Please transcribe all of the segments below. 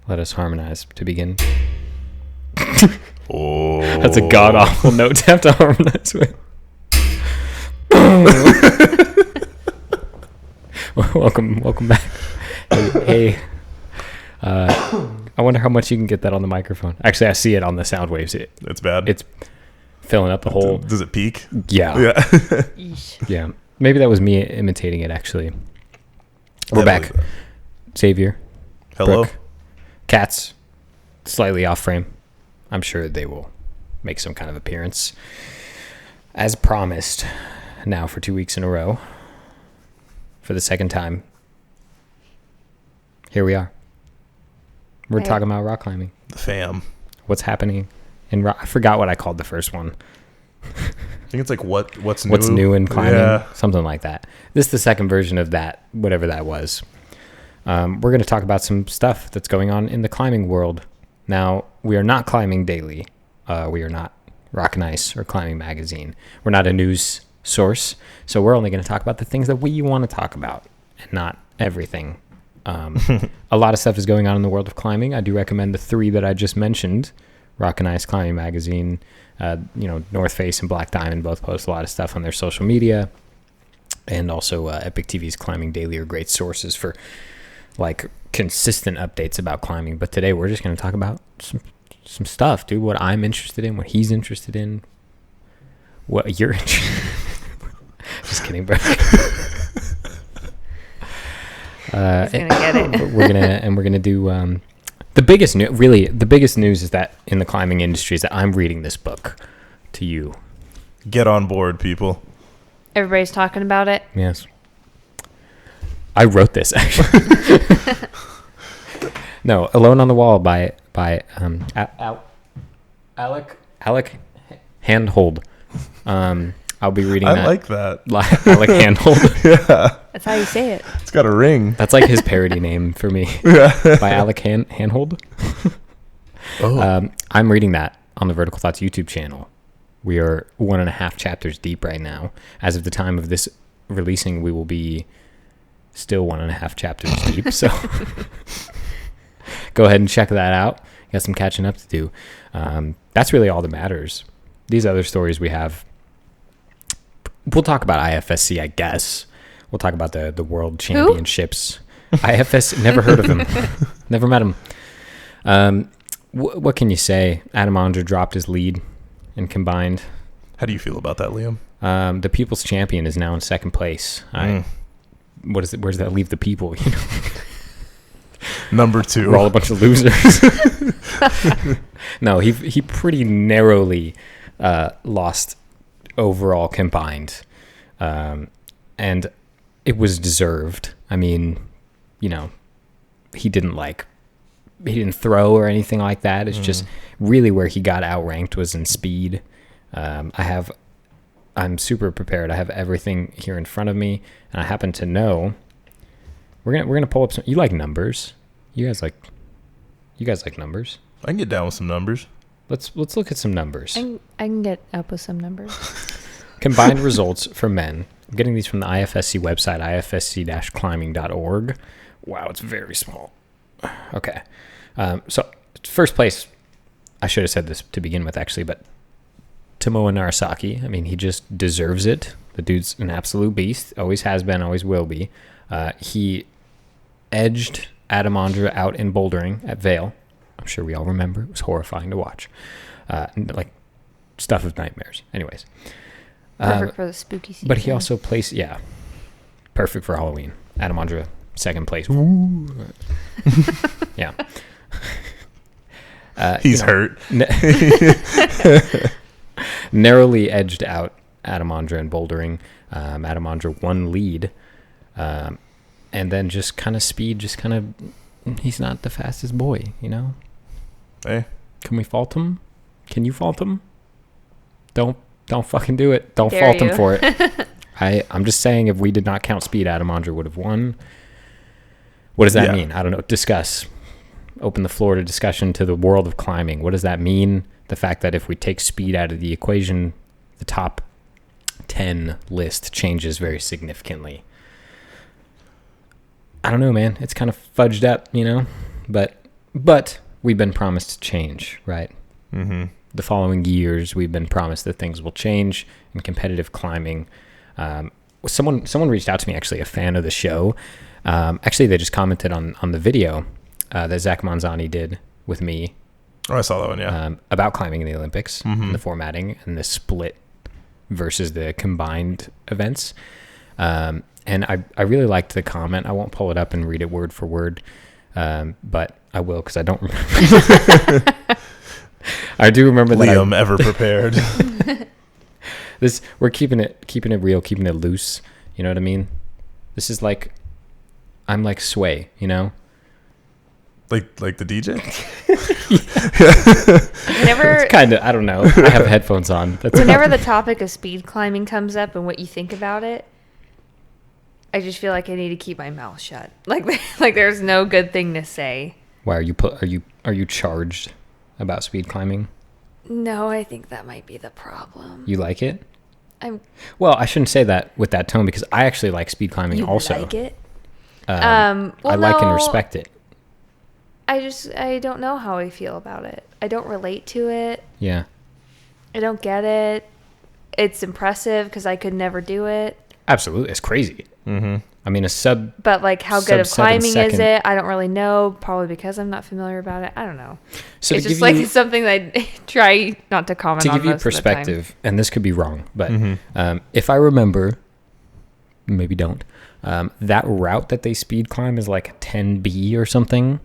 Let us harmonize to begin. Oh, That's a god-awful note to have to harmonize with. Welcome back. Hey. I wonder how much you can get that on the microphone. Actually, I see it on the sound waves. It's bad. It's filling up the whole. Does it peak? Yeah. Yeah. Maybe that was me imitating it, actually. We're back. Xavier. Hello. Brooke. Cats. Slightly off frame. I'm sure they will make some kind of appearance. As promised, now for 2 weeks in a row. For the second time. Here we are. We're talking about rock climbing. The fam. What's happening in rock? I forgot what I called the first one. I think it's like what's new? What's new in climbing? Yeah. Something like that. This is the second version of that, whatever that was. We're going to talk about some stuff that's going on in the climbing world. Now, we are not Climbing Daily. We are not Rock and Ice or Climbing Magazine. We're not a news source. So we're only going to talk about the things that we want to talk about and not everything. A lot of stuff is going on in the world of climbing. I do recommend the three that I just mentioned. Rock and Ice, Climbing Magazine, North Face and Black Diamond both post a lot of stuff on their social media. And also Epic TV's Climbing Daily are great sources for like consistent updates about climbing. But today we're just going to talk about some stuff, dude. What I'm interested in, what he's interested in, what you're interested in. Just kidding, bro. He's gonna get it. We're gonna do the biggest news. Really, the biggest news is that in the climbing industry is that I'm reading this book to you. Get on board, people. Everybody's talking about it. Yes, I wrote this actually. No, Alone on the Wall by Alec Handhold. I'll be reading that. I like that. Alec Handhold. Yeah. That's how you say it. It's got a ring. That's like his parody name for me. Yeah. By Alec Handhold. Oh. I'm reading that on the Vertical Thoughts YouTube channel. We are 1.5 chapters deep right now. As of the time of this releasing, we will be still 1.5 chapters deep. So go ahead and check that out. Got some catching up to do. That's really all that matters. These other stories we have. We'll talk about IFSC, I guess. We'll talk about the World Championships. IFSC, never heard of them. Never met him. What can you say? Adam Ondra dropped his lead and combined. How do you feel about that, Liam? The People's Champion is now in second place. What is it? Where does that leave the people? You know? Number 2. We're all a bunch of losers. No, he pretty narrowly lost overall combined, and it was deserved. I mean, he didn't throw or anything like that. It's just really where he got outranked was in speed. I'm super prepared. I have everything here in front of me, and I happen to know we're gonna pull up some. You like numbers? You guys like numbers? I can get down with some numbers. Let's look at some numbers. I can get up with some numbers. Combined results for men. I'm getting these from the IFSC website, ifsc-climbing.org. Wow, it's very small. Okay. So first place, I should have said this to begin with, actually, but Tomoa Narasaki, I mean, he just deserves it. The dude's an absolute beast. Always has been, always will be. He edged Adam Ondra out in bouldering at Vail. I'm sure we all remember. It was horrifying to watch. Like stuff of nightmares. Anyways. Perfect for the spooky season. But he also placed, perfect for Halloween. Adam Ondra, second place. Yeah. He's hurt. Narrowly edged out Adam Ondra in bouldering. Adam Ondra won lead. And then just kind of speed, he's not the fastest boy, Hey. Can we fault him? Can you fault him? Don't fucking do it. Don't Dare fault him you. for it. I'm just saying, if we did not count speed, Adam Ondra would have won. What does that mean? I don't know. Discuss. Open the floor to discussion to the world of climbing. What does that mean? The fact that if we take speed out of the equation, the top 10 list changes very significantly. I don't know, man. It's kind of fudged up, but But we've been promised change, right? Mm-hmm. The following years, we've been promised that things will change in competitive climbing. Someone reached out to me, actually, a fan of the show. Actually, they just commented on the video that Zach Manzani did with me. Oh, I saw that one, yeah. About climbing in the Olympics, and the formatting and the split versus the combined events. And I really liked the comment. I won't pull it up and read it word for word, but I will because I don't remember. I do remember that. Liam, ever prepared. We're keeping it real, keeping it loose. You know what I mean? This is like, I'm like Sway, you know? Like the DJ? Whenever Kind of, I don't know. I have headphones on. whenever the topic of speed climbing comes up and what you think about it, I just feel like I need to keep my mouth shut. Like there's no good thing to say. Why are you charged about speed climbing? No, I think that might be the problem. You like it? Well, I shouldn't say that with that tone because I actually like speed climbing you also. like it? I like and respect it. I don't know how I feel about it. I don't relate to it. Yeah. I don't get it. It's impressive because I could never do it. Absolutely. It's crazy. Mm-hmm. I mean, But like, how good of sub 7 climbing is second. it? I don't really know. Probably because I'm not familiar about it. I don't know. So It's to just give like you, something that I try not to comment to on give you most of the time. perspective, and this could be wrong, but if I remember, maybe don't, that route that they speed climb is like a 10B or something.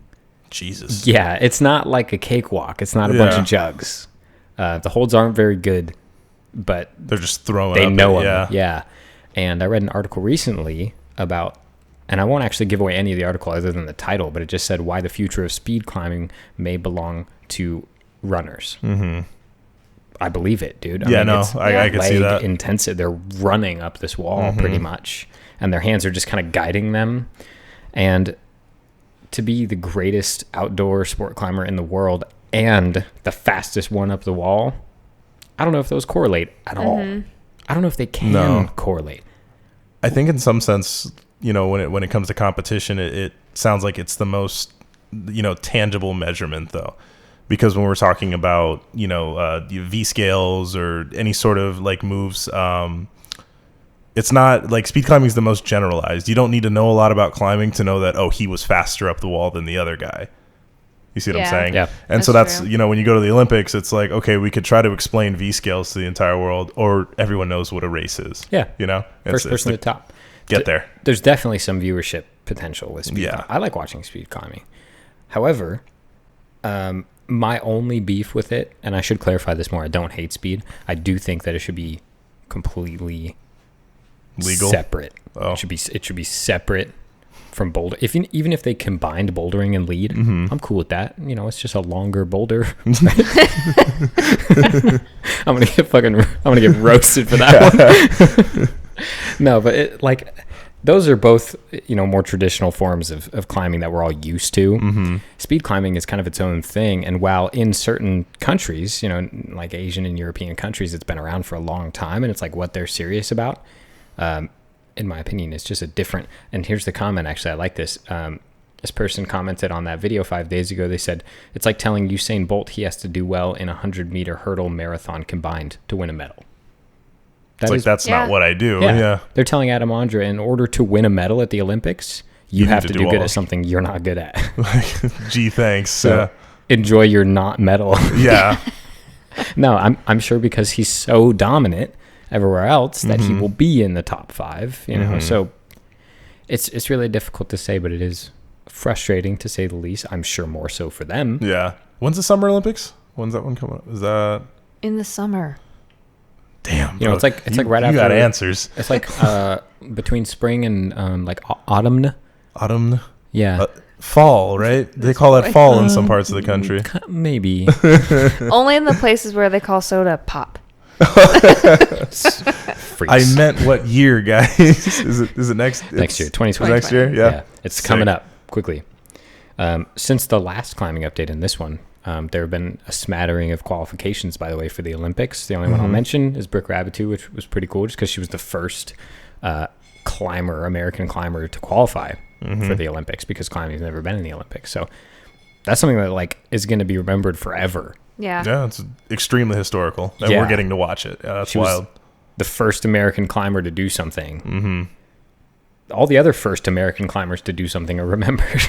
Jesus. Yeah, it's not like a cakewalk. It's not a bunch of jugs. The holds aren't very good, but They're just throwing they up know it, them. Yeah. And I read an article recently about, and I won't actually give away any of the article other than the title, but it just said why the future of speed climbing may belong to runners. Mm-hmm. I believe it, dude. Yeah, it's I can see leg that. intensive. They're running up this wall pretty much, and their hands are just kind of guiding them. And to be the greatest outdoor sport climber in the world and the fastest one up the wall, I don't know if those correlate at all. I don't know if they can correlate. I think in some sense, you know, when it comes to competition, it sounds like it's the most, you know, tangible measurement though. Because when we're talking about, you know, V scales or any sort of like moves, it's not like speed climbing is the most generalized. You don't need to know a lot about climbing to know that, oh, he was faster up the wall than the other guy. You see what I'm saying? Yeah. And That's so that's, true. you know, when you go to the Olympics, it's like, okay, we could try to explain V scales to the entire world, or everyone knows what a race is. Yeah. You know? First person to the top. Get there. There's definitely some viewership potential with speed. Yeah. I like watching speed climbing. However, my only beef with it, and I should clarify this more, I don't hate speed. I do think that it should be completely Legal? separate. Oh. It should be separate from boulder. Even if they combined bouldering and lead, I'm cool with that. You know, it's just a longer boulder. I'm gonna get roasted for that one. No, but those are both, you know, more traditional forms of climbing that we're all used to. Speed climbing is kind of its own thing, and while in certain countries, you know, like Asian and European countries, it's been around for a long time, and it's like what they're serious about. In my opinion, it's just a different. And here's the comment. Actually, I like this. This person commented on that video 5 days ago. They said it's like telling Usain Bolt he has to do well in a 100-meter hurdle marathon combined to win a medal. That's not what I do. Yeah. They're telling Adam Ondra, in order to win a medal at the Olympics, you have to do good at something you're not good at. Like, gee, thanks. So enjoy your not medal. Yeah. No, I'm sure because he's so dominant everywhere else that he will be in the top 5. You know, so it's really difficult to say, but it is frustrating to say the least. I'm sure more so for them. Yeah. When's the Summer Olympics? When's that one coming up? Is that In the summer. damn? You know, it's like right you after. got answers. It's like between spring and like autumn. Autumn. Yeah. Fall, right? They call that fall in some parts of the country. Maybe. Only in the places where they call soda pop. Freaks. I meant what year, guys? Is it next? Next year, 2020. Next year, yeah. It's Sick. coming up quickly. Since the last climbing update and this one, there have been a smattering of qualifications, by the way, for the Olympics. The only one I'll mention is Brooke Rabitou, which was pretty cool just because she was the first American climber to qualify for the Olympics, because climbing's never been in the Olympics. So that's something that like is going to be remembered forever. Yeah. Yeah, it's extremely historical, and Yeah. we're getting to watch it. That's She was wild. the first American climber to do something. Mm-hmm. All the other first American climbers to do something are remembered.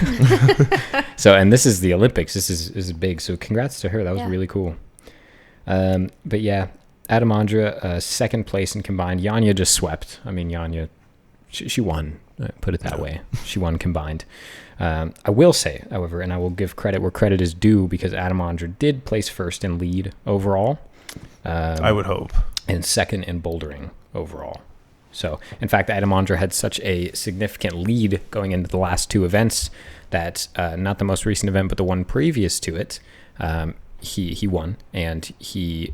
So, and this is the Olympics. This is big. So, congrats to her. That was really cool. But yeah, Adam Ondra, second place in combined. Yanya just swept. I mean, Yanya, she won. Put it that way. She won combined. I will say, however, and I will give credit where credit is due, because Adam Ondra did place first in lead overall. I would hope. And second in bouldering overall. So, in fact, Adam Ondra had such a significant lead going into the last two events that not the most recent event, but the one previous to it, he won, and he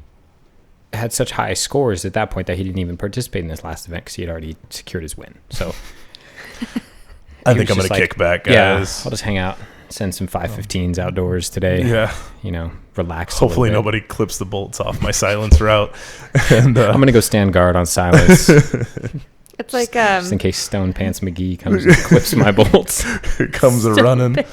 had such high scores at that point that he didn't even participate in this last event because he had already secured his win. So, I think I'm going to kick back, guys. Yeah, I'll just hang out, send some 515s outdoors today. Yeah. You know, relax. Hopefully nobody clips the bolts off my silence route. And I'm going to go stand guard on silence. It's like just in case Stone Pants McGee comes and clips my bolts. comes a running.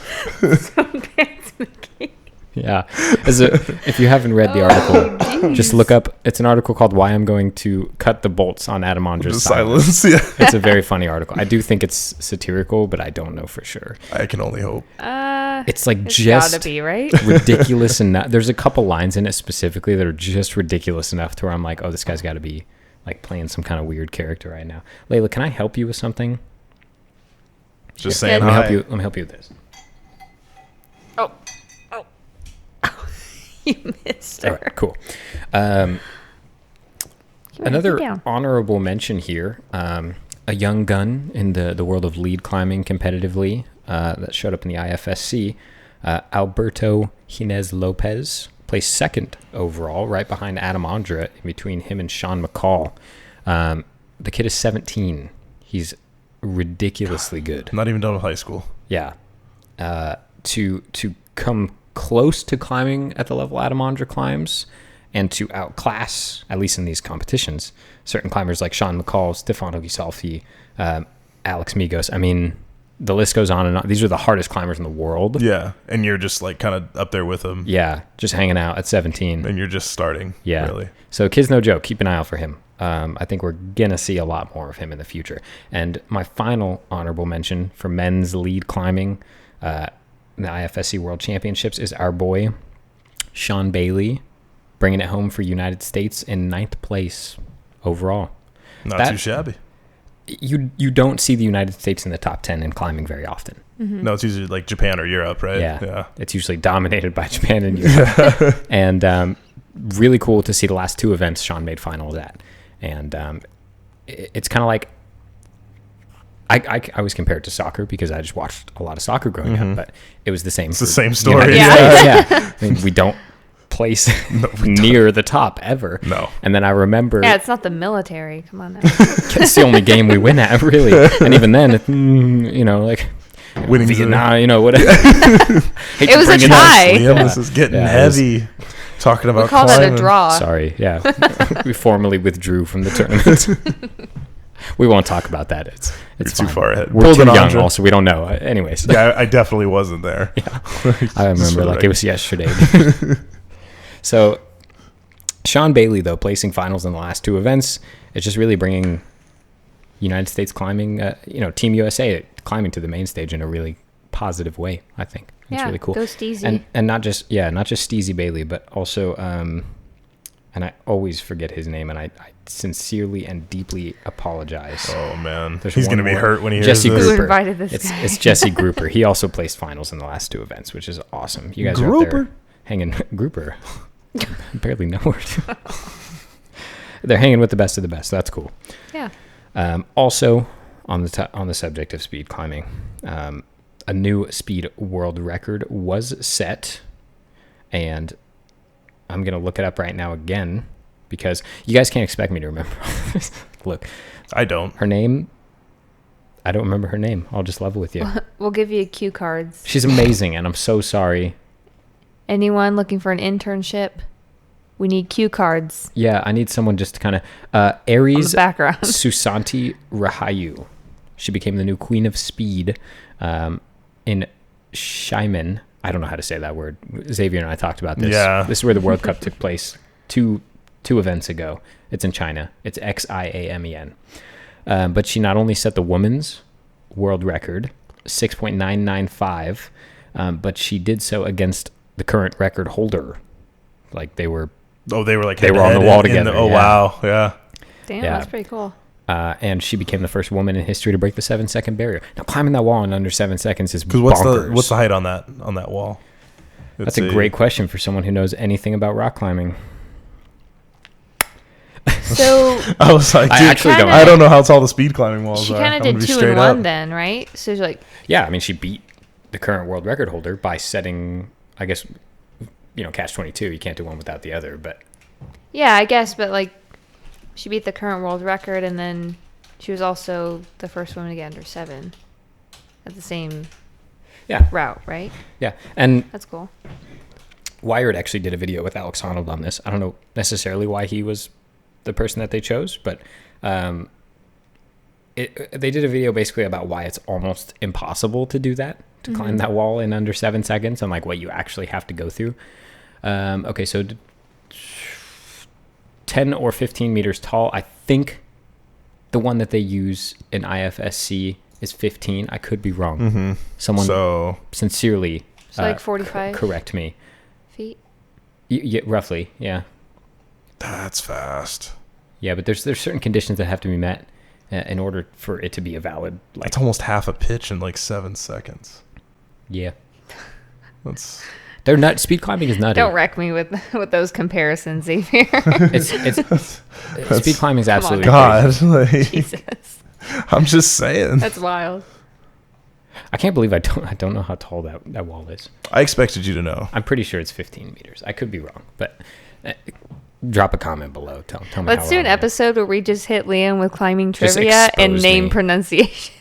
Stone Pants McGee. Yeah. If you haven't read the article, just look up. It's an article called "Why I'm Going to Cut the Bolts on Adam Ondra's Silence." Yeah. It's a very funny article. I do think it's satirical, but I don't know for sure. I can only hope. It's like It's just gotta be, right? ridiculous enough. There's a couple lines in it specifically that are just ridiculous enough to where I'm like, oh, this guy's got to be like playing some kind of weird character right now. Layla, can I help you with something? Just Here, saying let hi. Let me help you with this. Oh. You missed her. All right, cool. Come on, Another sit down. honorable mention here, a young gun in the world of lead climbing competitively that showed up in the IFSC, Alberto Jinez Lopez, placed second overall, right behind Adam Ondra, in between him and Sean McCall. The kid is 17. He's ridiculously good. Not even done with high school. Yeah. To come close to climbing at the level Adam Ondra climbs, and to outclass, at least in these competitions, certain climbers like Sean McCall, Stefano Ghisolfi, Alex Migos. I mean, the list goes on and on. These are the hardest climbers in the world. Yeah. And you're just like kind of up there with them. Yeah, just hanging out at 17. And you're just starting. Yeah. Really. So kid's no joke. Keep an eye out for him. I think we're going to see a lot more of him in the future. And my final honorable mention for men's lead climbing, the IFSC World Championships, is our boy, Sean Bailey, bringing it home for United States in 9th place overall. Not too shabby. You don't see the United States in the top 10 in climbing very often. No, it's usually like Japan or Europe, right? Yeah. It's usually dominated by Japan and Europe. And really cool to see the last two events Sean made finals at. And it's kind of like, I always compare it to soccer because I just watched a lot of soccer growing up, but it was the same. It's the same story. Yeah. I mean, we don't place near the top ever. No. And then I remember, Yeah, it's not the military. Come on now. it's the only game we win at, really. And even then, like Winning Vietnam, whatever. It was a tie. Liam, this is getting heavy. Talking about Call that a climbing. draw. Sorry, yeah. We formally withdrew from the tournament. We won't talk about that. It's too fine. far ahead. We're Pulled too an young, Ondra. also. We don't know. Anyways. Yeah, I definitely wasn't there. Yeah. I remember like it was yesterday. So, Sean Bailey, though, placing finals in the last two events, it's just really bringing United States climbing, Team USA climbing to the main stage in a really positive way, I think. It's really cool. Go Steezy. And not just Steezy Bailey, but also, and I always forget his name, and I sincerely and deeply apologize. Oh, man. There's He's one going to be more. hurt when he Jesse hears this. Who Grouper. invited this guy? It's Jesse Grouper. He also placed finals in the last two events, which is awesome. You guys are up there hanging. Grouper. I barely know her. They're hanging with the best of the best. So that's cool. Yeah. Also, on the subject of speed climbing, a new speed world record was set, and I'm gonna look it up right now again because you guys can't expect me to remember all this. Look, I don't. her name. I don't remember her name. I'll just level with you. We'll give you cue cards. She's amazing, and I'm so sorry. Anyone looking for an internship? We need cue cards. Yeah, I need someone just to kind of On Aries the background. Susanti Rahayu. She became the new Queen of Speed in Xiamen, I don't know how to say that word. Xavier and I talked about this. Yeah. This is where the World Cup took place two events ago. It's in China. It's Xiamen. But she not only set the women's world record, 6.995, but she did so against the current record holder. Like they were Oh, they were like they were on the wall together. Oh, yeah. wow. Yeah. Damn, Yeah. that's pretty cool. And she became the first woman in history to break the 7-second barrier. Now, climbing that wall in under 7 seconds is Because bonkers. what's the height on that wall? That's a great question for someone who knows anything about rock climbing. So I was like, I dude, actually don't. I don't know how tall the speed climbing walls she are. kind I'm of gonna did be 2 straight in 1 up. then, right? So she's like, Yeah, I mean, she beat the current world record holder by setting, I guess, catch 22. You can't do one without the other, but yeah, I guess, but like, she beat the current world record, and then she was also the first woman to get under 7 at the same yeah, route, right? yeah. And That's cool. Wired actually did a video with Alex Honnold on this. I don't know necessarily why he was the person that they chose, but they did a video basically about why it's almost impossible to do that, to climb that wall in under 7 seconds, and like what you actually have to go through. Okay, so 10 or 15 meters tall. I think the one that they use in IFSC is 15. I could be wrong. Mm-hmm. Someone sincerely So like 45 correct me. feet. Yeah, roughly, yeah. That's fast. Yeah, but there's certain conditions that have to be met in order for it to be a valid. Like, It's almost half a pitch in like 7 seconds. yeah, That's they're not. Speed climbing is nutty. Don't wreck me with those comparisons, Xavier. It's speed climbing is absolutely crazy. God. Like, Jesus, I'm just saying. that's wild. I can't believe I don't know how tall that wall is. I expected you to know. I'm pretty sure it's 15 meters. I could be wrong, but drop a comment below. Tell me. Let's how do an wrong I am. episode where we just hit Liam with climbing Just trivia and expose name me. pronunciation.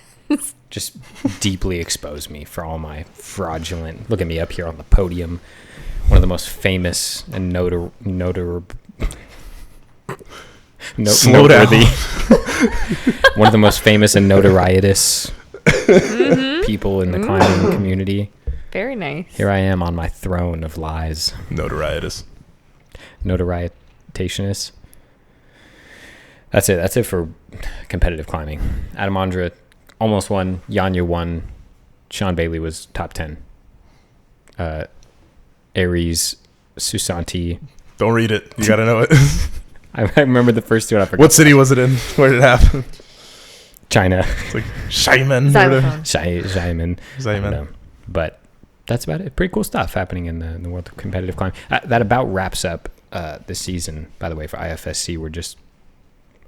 Just deeply expose me for all my fraudulent. Look at me up here on the podium, one of the most famous and Slow noteworthy, one of the most famous and notorietous people in the climbing community. Very nice. Here I am on my throne of lies. Notorietous. Notorietationist. That's it. That's it for competitive climbing. Adam Ondra almost won. Yanya won. Sean Bailey was top 10. Aries, Susanti. Don't read it. You got to know it. I remember the first two and I forgot. What city was it in? Where did it happen? China. It's like Shaiman. Xylophone. Xiamen. I don't know. But that's about it. Pretty cool stuff happening in the world of competitive climbing. That about wraps up this season, by the way, for IFSC. We're just,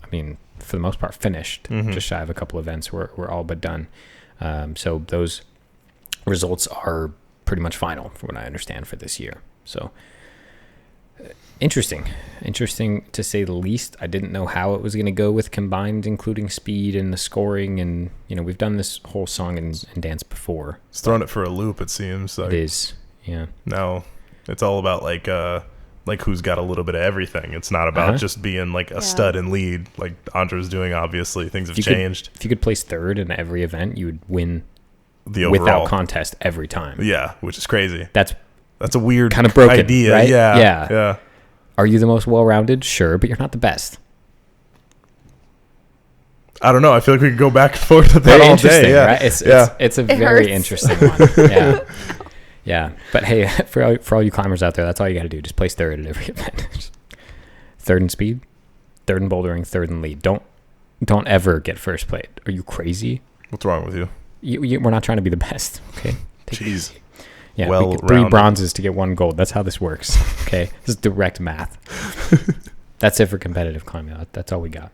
I mean, for the most part, finished. Just shy of a couple events. We're all but done. So those results are pretty much final, from what I understand, for this year. So interesting to say the least. I didn't know how it was going to go with combined, including speed and the scoring, and we've done this whole song and dance before. It's throwing it for a loop, it seems. Like, It is, yeah. now it's all about like who's got a little bit of everything. It's not about just being like a stud and lead like Andra's doing. Obviously, things have changed. If you could place third in every event, you would win The overall without contest every time. Yeah, which is crazy. That's a weird kind of broken idea. right? Yeah. Are you the most well-rounded? Sure, but you're not the best. I don't know. I feel like we could go back and forth with that Very all interesting, day. Yeah. right? It's a very hurts. interesting one. Yeah. Yeah. But hey, for all you climbers out there, that's all you got to do. Just place third at every event. Third in speed, third in bouldering, third in lead. Don't ever get first place. Are you crazy? What's wrong with you? We're not trying to be the best. Okay. Take it Jeez. easy. Yeah. Well we get 3 rounded. bronzes to get 1 gold. That's how this works. Okay. This is direct math. That's it for competitive climbing. That's all we got.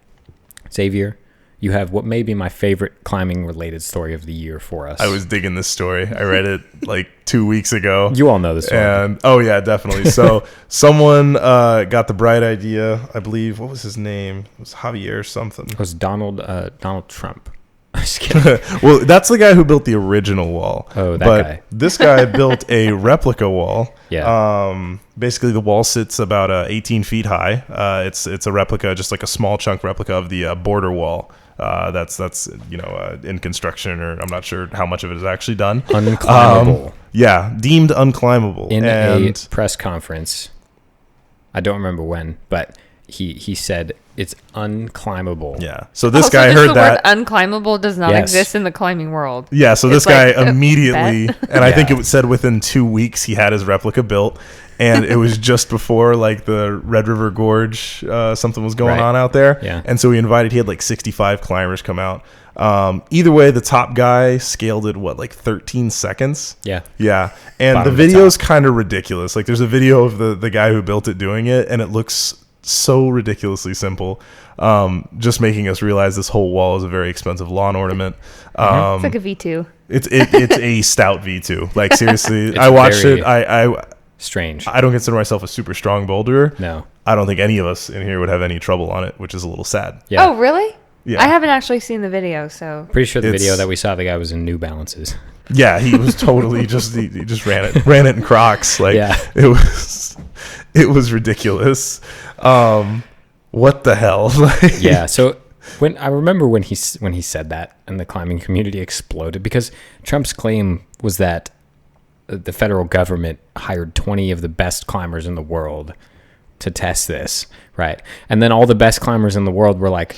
Xavier, you have what may be my favorite climbing related story of the year for us. I was digging this story. I read it like 2 weeks ago. You all know this story. And oh yeah, definitely. So someone got the bright idea. I believe, what was his name? It was Javier something. It was Donald Trump. I'm just kidding. Well, that's the guy who built the original wall. Oh, that but guy. This guy built a replica wall. Yeah. Basically, the wall sits about 18 feet high. It's a replica, just like a small chunk replica of the border wall. That's in construction, or I'm not sure how much of it is actually done. Unclimbable. Yeah, deemed unclimbable. In a and press conference, I don't remember when, but he said it's unclimbable. yeah. So this Also, guy just heard the that. word unclimbable does not Yes. exist in the climbing world. Yeah, so this It's guy like, immediately, bet. and I think Yeah. it was said within 2 weeks he had his replica built, and it was just before like the Red River Gorge, something was going Right. on out there, Yeah. and so he had like 65 climbers come out. Either way, the top guy scaled it like 13 seconds. Yeah. Yeah, and Bottom the to video's kind of ridiculous. Like there's a video of the guy who built it doing it, and it looks so ridiculously simple. Just making us realize this whole wall is a very expensive lawn ornament. It's like a V2. It's a stout V2. Like seriously, It's I watched very- it. I Strange. I don't consider myself a super strong boulderer. No. I don't think any of us in here would have any trouble on it, which is a little sad. Yeah. Oh, really? Yeah. I haven't actually seen the video, so Pretty sure the It's- video that we saw, the guy was in New Balances. Yeah, he was totally just he just ran it in Crocs. Like Yeah. it was ridiculous. What the hell? Like, Yeah. So when I remember when he said that, and the climbing community exploded because Trump's claim was that the federal government hired 20 of the best climbers in the world to test this, right? And then all the best climbers in the world were like,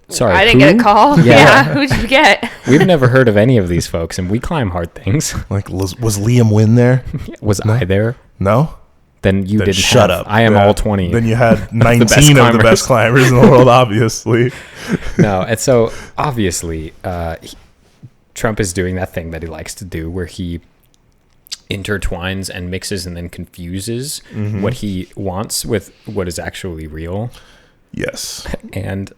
"Sorry, I didn't get a who?" call. Yeah. Yeah, who'd you get? We've never heard of any of these folks, and we climb hard things. Like was Liam Wynn there? Was I there? No. Then you Then didn't shut have- up. I am Yeah. all 20. Then you had 19 best of the climbers. best climbers in the world, obviously. No, and so obviously Trump is doing that thing that he likes to do where he intertwines and mixes and then confuses what he wants with what is actually real. Yes. And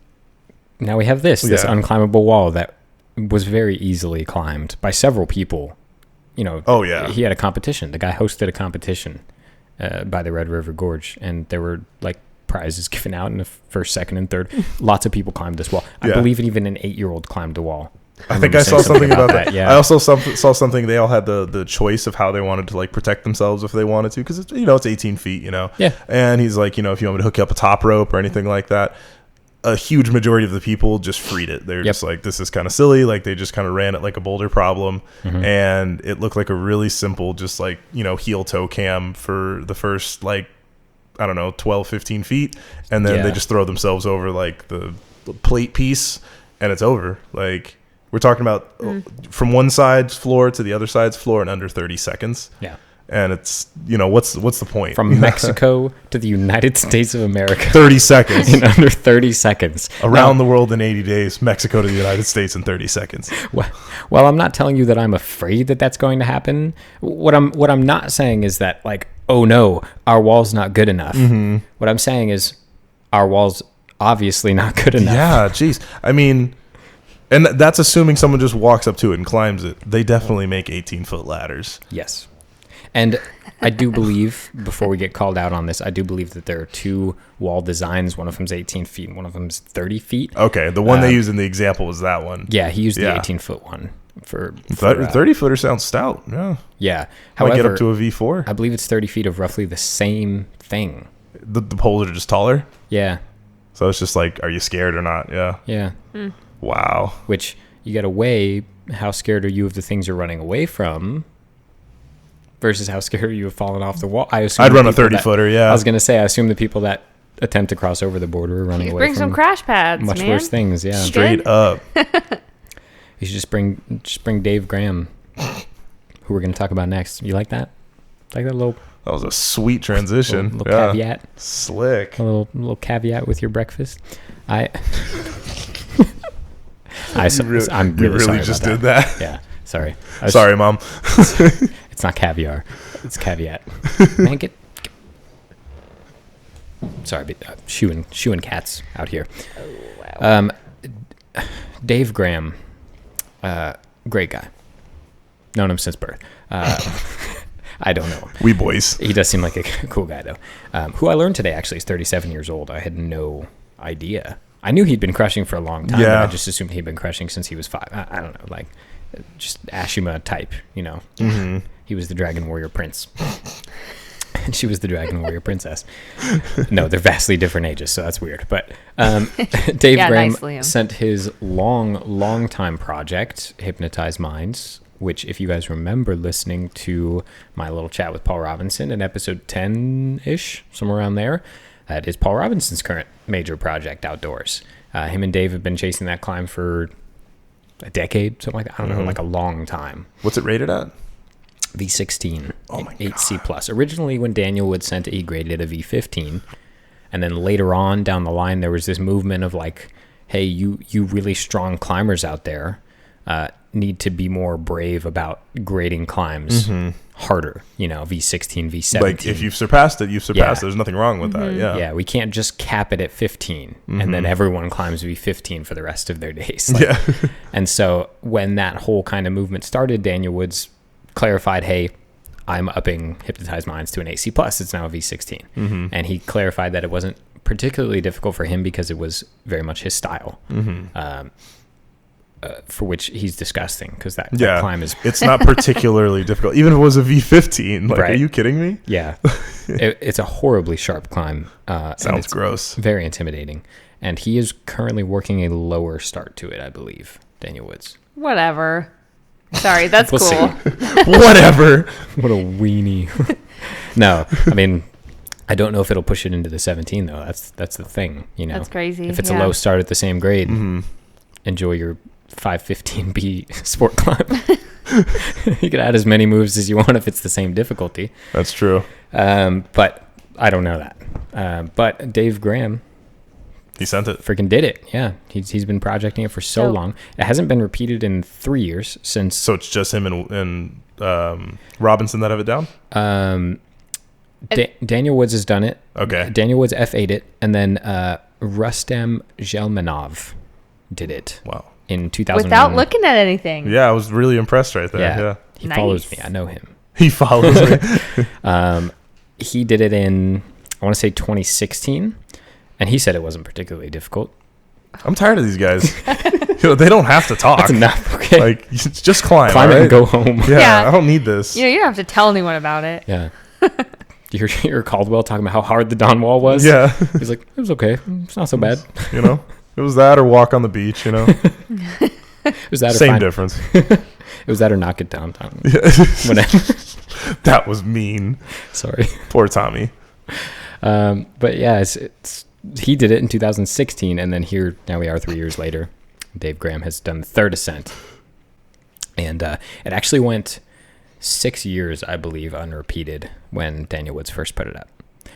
now we have this Yeah. unclimbable wall that was very easily climbed by several people. You know, Oh, yeah. he had a competition. The guy hosted a competition by the Red River Gorge, and there were like prizes given out in the first, second, and third. Lots of people climbed this wall. I Yeah. believe even an 8-year-old climbed the wall. I think remember I saw seeing something about that. Yeah. I also saw something. They all had the choice of how they wanted to like protect themselves if they wanted to, because it's 18 feet, Yeah. And he's like, if you want me to hook you up a top rope or anything like that, a huge majority of the people just freed it. They're just like, this is kind of silly. Like they just kind of ran it like a boulder problem, and it looked like a really simple, just like heel toe cam for the first like 12, 15 feet, and then Yeah. they just throw themselves over like the plate piece, and it's over. Like. We're talking about from one side's floor to the other side's floor in under 30 seconds. Yeah. And it's, what's the point? From Mexico to the United States of America 30 seconds. in under 30 seconds. Around the world in 80 days, Mexico to the United States in 30 seconds. Well, I'm not telling you that I'm afraid that that's going to happen. What I'm not saying is that like, oh no, our wall's not good enough. What I'm saying is our wall's obviously not good enough. Yeah, geez. I mean, and that's assuming someone just walks up to it and climbs it. They definitely make 18-foot ladders. Yes. And I do believe, before we get called out on this, I do believe that there are two wall designs. One of them's 18 feet and one of them's 30 feet. Okay, the one they used in the example was that one. Yeah, he used the Yeah. 18-foot one for 30-footer sounds stout. Yeah. Yeah. Might However, get up to a V4. I believe it's 30 feet of roughly the same thing. The poles are just taller. Yeah. So it's just like, are you scared or not? Yeah. Yeah. Wow. Which you got to weigh how scared are you of the things you're running away from versus how scared are you of falling off the wall. I assume I'd run a the people 30-footer, yeah. I was going to say, I assume the people that attempt to cross over the border are running You away bring from some crash pads, much man. worse things. Yeah. Straight up. You should just bring Dave Graham, who we're going to talk about next. You like that? Like that little That was a sweet transition. little Yeah. caveat? Slick. A little caveat with your breakfast. I'm really sorry just about did that. Yeah, sorry. Sorry, Mom. It's not caviar. It's caveat. Man, sorry, but, shooing cats out here. Oh, wow. Dave Graham, great guy. Known him since birth. I don't know him. We boys. He does seem like a cool guy, though. Who I learned today actually is 37 years old. I had no idea. I knew he'd been crushing for a long time, but Yeah. I just assumed he'd been crushing since he was 5. I don't know, like just Ashima type, He was the Dragon Warrior Prince. And she was the Dragon Warrior Princess. No, they're vastly different ages, so that's weird. But Dave Yeah, Graham nice, Liam. sent his long time project, Hypnotize Minds, which if you guys remember listening to my little chat with Paul Robinson in episode 10-ish, somewhere around there, that is Paul Robinson's current major project outdoors. Him and Dave have been chasing that climb for a decade, something like that. I don't know, like a long time. What's it rated at? V16. Oh my 8C+. Originally, when Daniel Wood sent it, he graded a V15. And then later on down the line, there was this movement of like, hey, you really strong climbers out there need to be more brave about grading climbs harder, V16, V17. Like, if you've surpassed it, you've surpassed it. Yeah. There's nothing wrong with that. Yeah. Yeah, we can't just cap it at 15 and then everyone climbs V15 for the rest of their days. And so when that whole kind of movement started, Daniel Woods clarified, hey, I'm upping Hypnotized Minds to an 8C+. It's now a V16. And he clarified that it wasn't particularly difficult for him because it was very much his style. For which he's disgusting because that climb is... It's not particularly difficult. Even if it was a V15. Like, Right. Are you kidding me? Yeah. It's a horribly sharp climb. Sounds gross. Very intimidating. And he is currently working a lower start to it, I believe, Daniel Woods. Whatever. Sorry, that's We'll cool. Whatever. What a weenie. No, I mean, I don't know if it'll push it into the 17, though. That's the thing, That's crazy. If it's a low start at the same grade, enjoy your 515B sport climb. You can add as many moves as you want if it's the same difficulty. That's true. But I don't know that. But Dave Graham, He sent it. freaking did it. Yeah, he's been projecting it for so long. It hasn't been repeated in 3 years since. So it's just him and Robinson that have it down? Daniel Woods has done it. Okay. Daniel Woods F8'd it, and then Rustem Gelmanov did it. Wow. In 2000. Without looking at anything. Yeah, I was really impressed right there. Yeah. He Nice. follows me. I know him. He follows me. He did it in, I want to say 2016, and he said it wasn't particularly difficult. I'm tired of these guys. They don't have to talk. That's enough. Okay. Like, just climb. Climb it all and go home. Yeah, Yeah. I don't need this. You don't have to tell anyone about it. Yeah. You hear Caldwell talking about how hard the Don Wall was? Yeah. He's like, it was okay. It's not so bad. It was that or walk on the beach, It was that or Same find- difference. It was that or knock it downtown. Yeah. Whatever. That was mean. Sorry. Poor Tommy. But yeah, he did it in 2016, and then now we are 3 years later. Dave Graham has done the third ascent, and it actually went 6 years, I believe, unrepeated when Daniel Woods first put it up,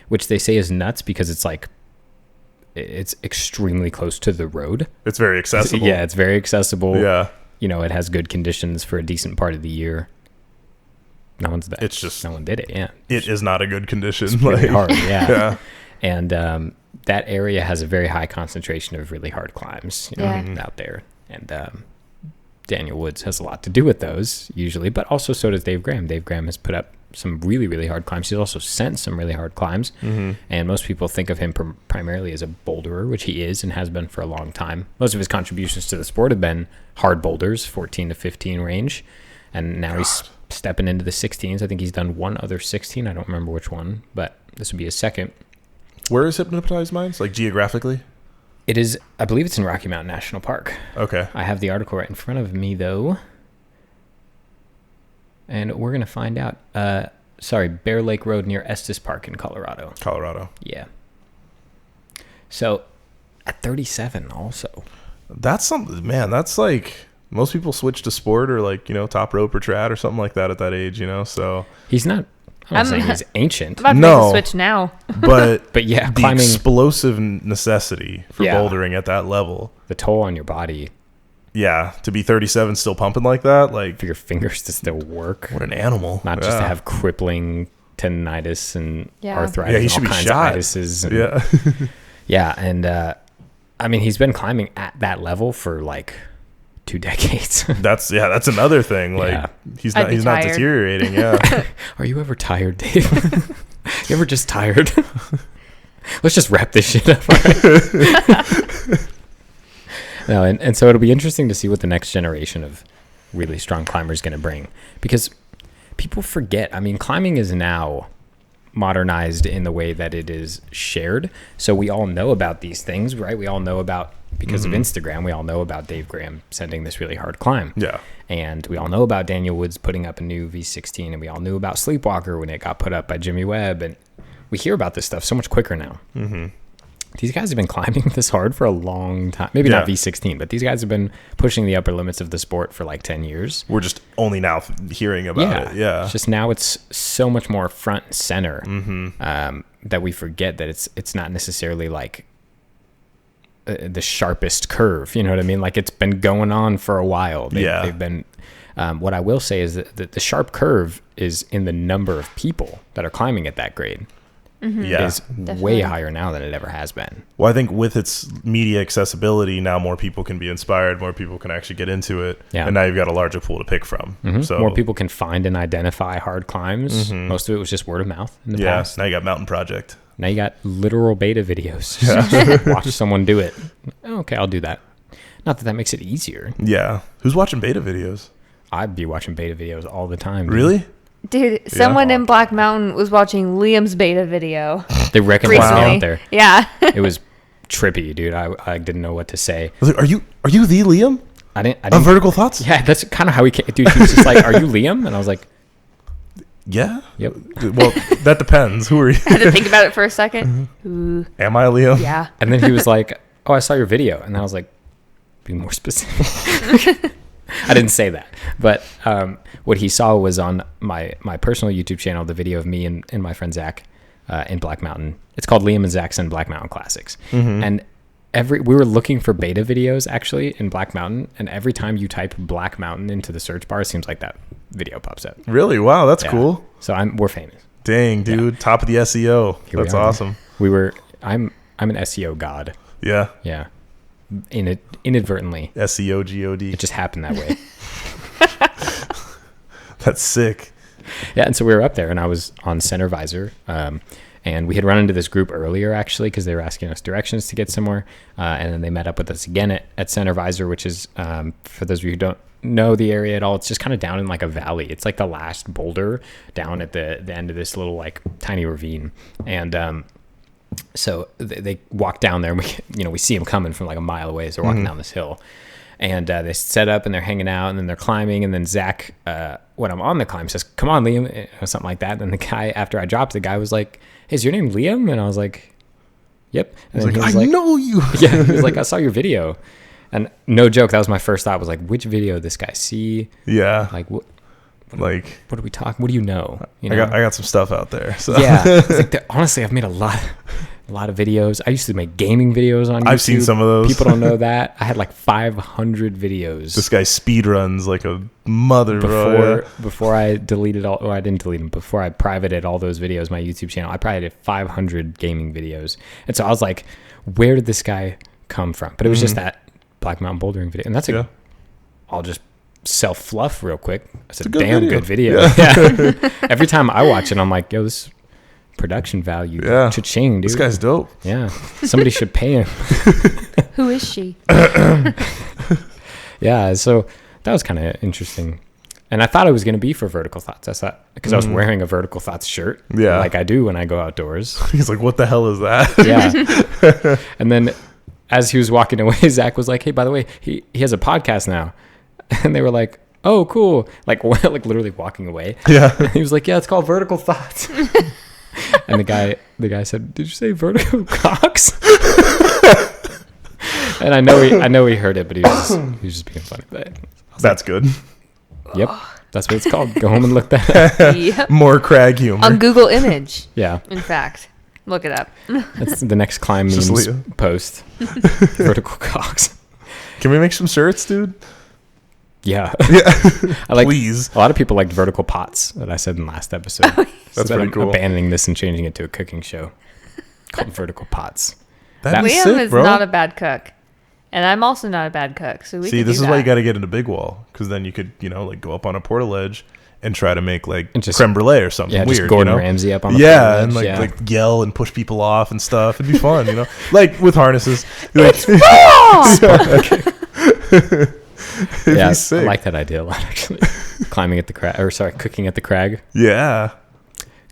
which they say is nuts because it's extremely close to the road. It's very accessible. Yeah, it's very accessible. Yeah. It has good conditions for a decent part of the year. No one did it. Yeah, It is not a good condition. it's really hard. Yeah. Yeah. And that area has a very high concentration of really hard climbs out there. And Daniel Woods has a lot to do with those usually, but also so does Dave Graham. Dave Graham has put up some really, really hard climbs. He's also sent some really hard climbs. And most people think of him primarily as a boulderer, which he is and has been for a long time. Most of his contributions to the sport have been hard boulders, 14 to 15 range. And now he's stepping into the 16s. I think he's done one other 16. I don't remember which one, but this would be his second. Where is Hypnotized Minds? Like, geographically? It is, I believe it's in Rocky Mountain National Park. Okay. I have the article right in front of me, though. And we're going to find out. Bear Lake Road near Estes Park in Colorado. Colorado. Yeah. So, at 37 also. That's something, man. That's like, most people switch to sport or like, top rope or trad or something like that at that age, so. He's not, I'm not saying he's ancient. I'm about to make the switch now. But yeah, the climbing, explosive necessity for bouldering at that level. the toll on your body. Yeah, to be 37 still pumping like that, like, For your fingers to still work. what an animal. Not just to have crippling tendinitis and arthritis Yeah, he and should all be kinds shot. of itises. And, Yeah. Yeah, and he's been climbing at that level for like 2 decades. That's another thing. Like, Yeah. he's I'd not be tired. deteriorating. Yeah. Are you ever tired, Dave? You ever just tired? Let's just wrap this shit up. All right? No, and so it'll be interesting to see what the next generation of really strong climbers is going to bring, because people forget. I mean, climbing is now modernized in the way that it is shared. So we all know about these things, right? We all know about because of Instagram. We all know about Dave Graham sending this really hard climb. Yeah. And we all know about Daniel Woods putting up a new V16, and we all knew about Sleepwalker when it got put up by Jimmy Webb. And we hear about this stuff so much quicker now. Mm-hmm. These guys have been climbing this hard for a long time. Maybe not V16, but these guys have been pushing the upper limits of the sport for like 10 years. We're just only now hearing about it. Yeah. It's just now it's so much more front and center that we forget that it's not necessarily like the sharpest curve. You know what I mean? Like it's been going on for a while. They've been... what I will say is that the sharp curve is in the number of people that are climbing at that grade. Yeah. Is way higher now than it ever has been. Well, I think with its media accessibility, now more people can be inspired, more people can actually get into it, and now you've got a larger pool to pick from. So more people can find and identify hard climbs. Most of it was just word of mouth in the past. Now you got Mountain Project. Now you got literal beta videos. Just watch someone do it. Okay, I'll do that. Not that makes it easier. Yeah. Who's watching beta videos? I'd be watching beta videos all the time. Dude. Really? Dude, someone in Black Mountain was watching Liam's beta video. They recognized me out there. Yeah. It was trippy, dude. I didn't know what to say. I was like, are you the Liam? I didn't. On Vertical Thoughts? Yeah, that's kind of how he came. Dude, he was just like, "Are you Liam?" And I was like, "Yeah." Yep. Well, that depends. Who are you? I had to think about it for a second. Ooh. Am I Liam? Yeah. And then he was like, "Oh, I saw your video," and I was like, "Be more specific." I didn't say that, but what he saw was on my personal YouTube channel, the video of me and my friend Zach in Black Mountain. It's called Liam and Zach's and Black Mountain Classics. And we were looking for beta videos actually in Black Mountain, and every time you type Black Mountain into the search bar, it seems like that video pops up. Really? Wow, that's cool. So we're famous. Dang, dude, top of the SEO. That's awesome. I'm an SEO god. Yeah. Yeah. Inadvertently. SEO-God. It just happened that way. That's sick. Yeah, and so we were up there, and I was on Center Visor, and we had run into this group earlier, actually, because they were asking us directions to get somewhere, and then they met up with us again at Center Visor, which is, for those of you who don't know the area at all, it's just kind of down in like a valley. It's like the last boulder down at the end of this little like tiny ravine, and so they walk down there, and we see them coming from like a mile away as they're walking down this hill. And they set up and they're hanging out, and then they're climbing. And then Zach, when I'm on the climb, says, "Come on, Liam," or something like that. And the guy, after I dropped, the guy was like, "Hey, is your name Liam?" And I was like, "Yep." And then he was like, "I know you." Yeah, he was like, "I saw your video." And no joke, that was my first thought. Was like, which video did this guy see? Yeah. Like what? Like, what are we talking? What do you know? I got some stuff out there. So. Yeah. It's like honestly, I've made a lot of videos. I used to make gaming videos on YouTube. I've seen some of those. People don't know that. I had like 500 videos. This guy speed runs like a mother. Before I deleted all, or I didn't delete them, before I privated all those videos, my YouTube channel, I probably did 500 gaming videos. And so I was like, where did this guy come from? But it was just that Black Mountain bouldering video. And that's I'll just self-fluff real quick. It's a damn good video. Yeah. Every time I watch it, I'm like, yo, this production value. Yeah. Cha-ching, dude. This guy's dope. Yeah. Somebody should pay him. Who is she? Yeah. So that was kind of interesting. And I thought it was going to be for Vertical Thoughts. I thought, because I was wearing a Vertical Thoughts shirt. Yeah. Like I do when I go outdoors. He's like, what the hell is that? Yeah. And then as he was walking away, Zach was like, hey, by the way, he has a podcast now. And they were like, oh, cool. Like literally walking away. Yeah. And he was like, yeah, it's called Vertical Thoughts. And the guy said, did you say Vertical Cocks? And I know he heard it, but he was just being funny. But that's good. Yep. That's what it's called. Go home and look that up. Yep. More crag humor. On Google Image. Yeah. In fact. Look it up. That's the next climb memes post. Vertical Cocks. Can we make some shirts, dude? Yeah. Please. A lot of people liked Vertical Pots that I said in the last episode. That's pretty cool. Abandoning this and changing it to a cooking show called Vertical Pots. Liam is not a bad cook. And I'm also not a bad cook. So we See, this is why you got to get into Big Wall. Because then you could, like go up on a portaledge and try to make like creme brulee or something weird. Just Gordon Ramsay up on the portaledge. And like yell and push people off and stuff. It'd be fun, like with harnesses. It's raw! Yeah, I like that idea a lot, actually. Cooking at the crag. Yeah.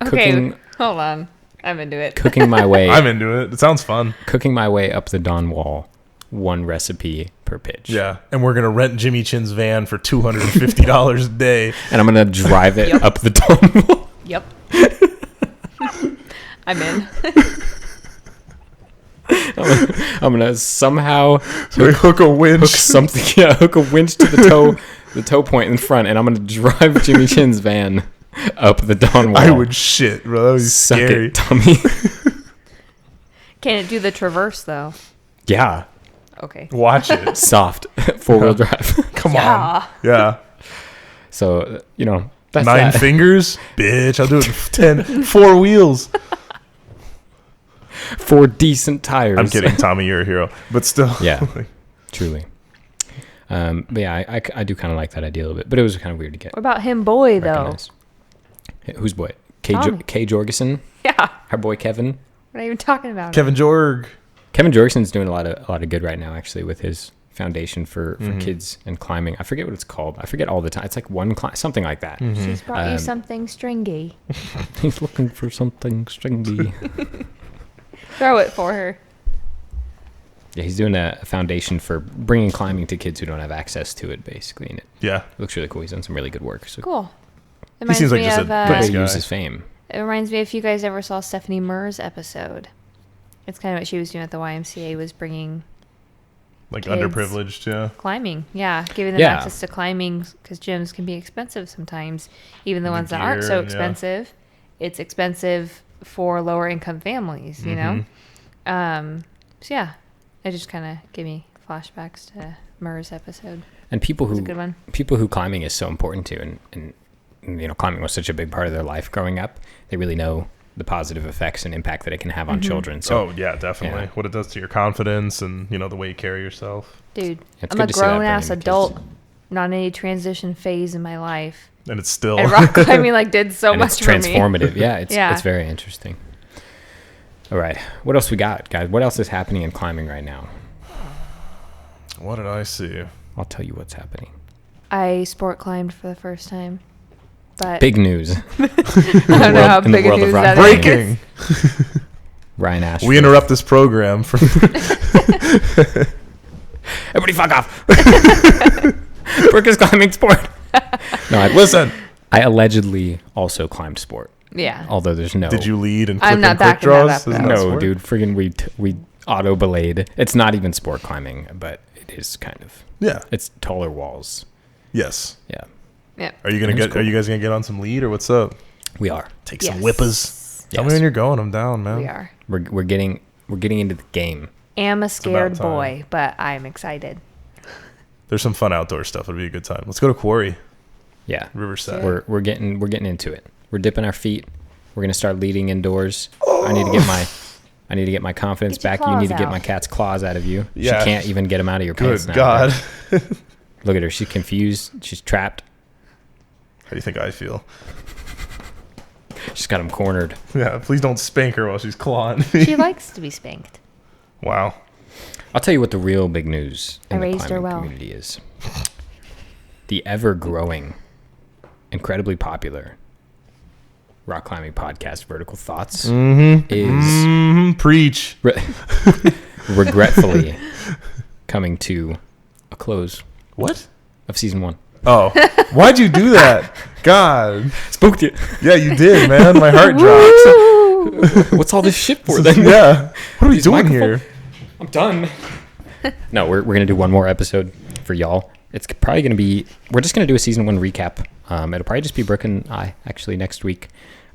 Okay, hold on. I'm into it. Cooking my way. I'm into it. It sounds fun. Cooking my way up the Dawn Wall. one recipe per pitch. Yeah, and we're gonna rent Jimmy Chin's van for $250 a day, And I'm gonna drive it Yep. up the tunnel. Yep. I'm in. I'm gonna somehow so we hook a winch. hook a winch to the toe point in front, and I'm gonna drive Jimmy Chin's van up the dawn wall. I would shit, bro. That would be Suck scary. it, Tommy. Can it do the traverse though? Yeah, Okay. Watch it. soft 4-wheel drive. Come Yeah. on. Yeah. So that's 9 that. fingers, bitch. I'll do it in 10. 4 wheels. 4 decent tires. I'm kidding, Tommy. You're a hero, but still. Yeah. Truly. But yeah, I do kind of like that idea a little bit, but it was kind of weird to get What about him, boy? Though. recognized. Who's boy? Tommy. K. Jorgensen, Yeah. our boy Kevin. We're not even talking about Kevin Jorg. Kevin Jorgensen's doing a lot of good right now, actually, with his foundation for kids and climbing. I forget what it's called. I forget all the time. It's like something like that. it. She's brought you Um, something stringy. He's looking for something stringy. Throw it for her. Yeah, he's doing a foundation for bringing climbing to kids who don't have access to it, basically. And it Yeah. looks really cool. He's done some really good work. So Cool. He seems like just a good way nice to guy. use his fame. It reminds me if you guys ever saw Stephanie Murr's episode. It's kind of what she was doing at the YMCA, was bringing Like Kids. underprivileged, yeah. climbing. Yeah, giving them Yeah. access to climbing because gyms can be expensive sometimes. Even the The ones that aren't gear, so yeah. expensive, it's expensive for lower income families, you know? So yeah, it just kind of gave me flashbacks to Murr's episode. And people It was who a good one. climbing is so important to, and climbing was such a big part of their life growing up. They really know the positive effects and impact that it can have on children. So Oh, yeah, definitely. Yeah. What it does to your confidence and, the way you carry yourself. Dude, It's I'm good a to see that grown ass bringing the kids. adult, not in any transition phase in my life. And it's still... And rock climbing did so and much it's for me. transformative. Yeah, Yeah. it's very interesting. All right, what else we got, guys? What else is happening in climbing right now? What did I see? I'll tell you what's happening. I sport climbed for the first time. But Big news. I don't know how in the big a world of news rock that climbing. is. Breaking. Ryan Ashford. We interrupt this program for... Everybody fuck off. Brooke is climbing sport. No, Listen. I allegedly also climbed sport. Yeah. Although there's no. Did you lead and I'm click not and quick backing that draws? up, Isn't though. that No, sport? dude, friggin' we auto belayed. It's not even sport climbing, but it is kind of. Yeah. It's taller walls. Yes. Yeah, Yeah. Are you gonna That's get? cool. Are you guys gonna get on some lead or what's up? we are. Take some Yes. whippers. Tell me Yes. when you're going. I'm down, man. We are. We're getting into the game. Am a scared time. boy, but I'm excited. There's some fun outdoor stuff. It'll be a good time. Let's go to Quarry, Yeah, Riverside. we're getting into it. We're dipping our feet. We're gonna start leading indoors. I need to get my confidence Get your back. You need to claws get out. my cat's claws out of you. Yeah. She can't even get them out of your Good pants now. God. Look at her. She's confused. She's trapped. How do you think I feel? She's got them cornered. Yeah. Please don't spank her while she's clawing me. She likes to be spanked. Wow. I'll tell you what the real big news in I the raised her climbing well. community is. The ever-growing, incredibly popular rock climbing podcast, Vertical Thoughts, is Preach. regretfully coming to a close What? of season 1. Oh. Why'd you do that? God. Spooked you. Yeah, you did, man. My heart dropped. What's all this shit for then? Yeah. What are we Use doing microphone. here? I'm done. No, we're going to do one more episode for y'all. It's probably going to be, we're just going to do a season 1 recap. It'll probably just be Brooke and I actually next week.